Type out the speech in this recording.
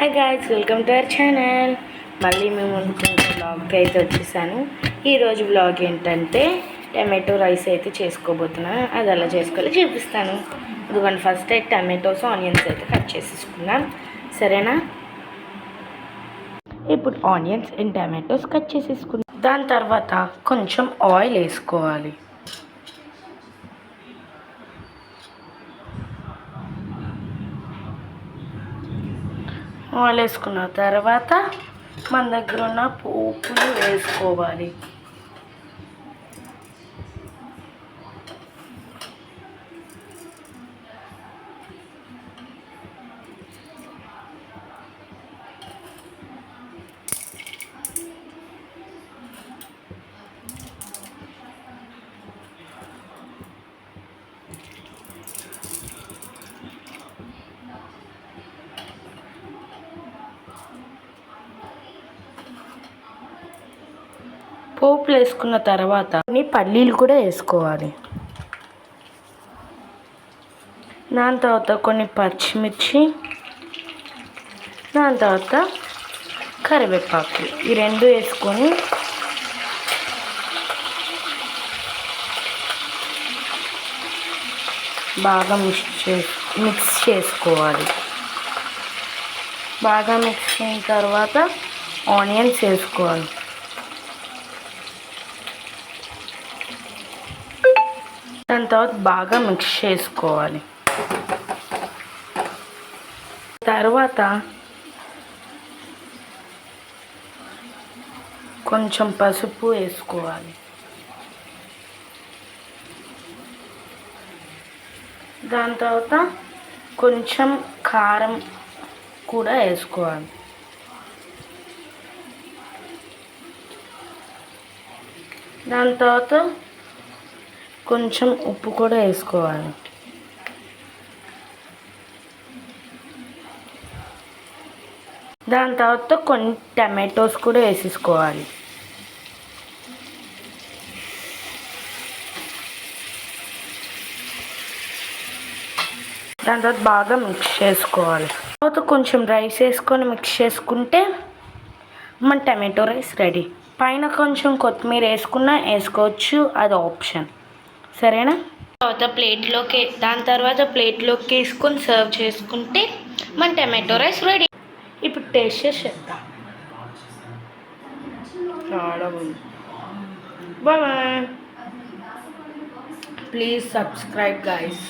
Hi guys, welcome to our channel. మళ్ళీ మేము ముందుకు బ్లాగ్కి అయితే వచ్చేసాను. ఈరోజు బ్లాగ్ ఏంటంటే టమాటో రైస్ అయితే చేసుకోబోతున్నాను. అది ఎలా చేసుకోవాలో చూపిస్తాను. ఇదిగోండి, ఫస్ట్ అయితే టమాటోస్ ఆనియన్స్ అయితే కట్ చేసేసుకున్నాం. సరేనా? ఇప్పుడు ఆనియన్స్ అండ్ టమాటోస్ కట్ చేసేసుకున్నాం. దాని తర్వాత కొంచెం ఆయిల్ వేసుకోవాలి. ఆయిల్ వేసుకున్న తర్వాత మన దగ్గర ఉన్న పోపులు వేసుకోవాలి. పోపులు వేసుకున్న తర్వాత పల్లీలు కూడా వేసుకోవాలి. దాని తర్వాత కొన్ని పచ్చిమిర్చి, దాని తర్వాత కరివేపాకు, ఈ రెండు వేసుకొని బాగా మిక్స్ చేసుకోవాలి. బాగా మిక్స్ అయిన తర్వాత ఆనియన్స్ వేసుకోవాలి. దాని తర్వాత బాగా మిక్స్ చేసుకోవాలి. తర్వాత కొంచెం పసుపు వేసుకోవాలి. దాని తర్వాత కొంచెం కారం కూడా వేసుకోవాలి. దాని తర్వాత కొంచెం ఉప్పు కూడా వేసుకోవాలి. దాని తర్వాత కొన్ని టమాటోస్ కూడా వేసేసుకోవాలి. దాని తర్వాత బాగా మిక్స్ చేసుకోవాలి. తర్వాత కొంచెం రైస్ వేసుకొని మిక్స్ చేసుకుంటే మన టమాటో రైస్ రెడీ. పైన కొంచెం కొత్తిమీర వేసుకోవచ్చు, అది ఆప్షన్. సరేనా? దాని తర్వాత ప్లేట్లోకి వేసుకొని సర్వ్ చేసుకుంటే మన టమాటో రైస్ రెడీ. ఇప్పుడు టేస్ట్ చేద్దాం. చాలా బాగుంది. బాయ్. Please subscribe guys.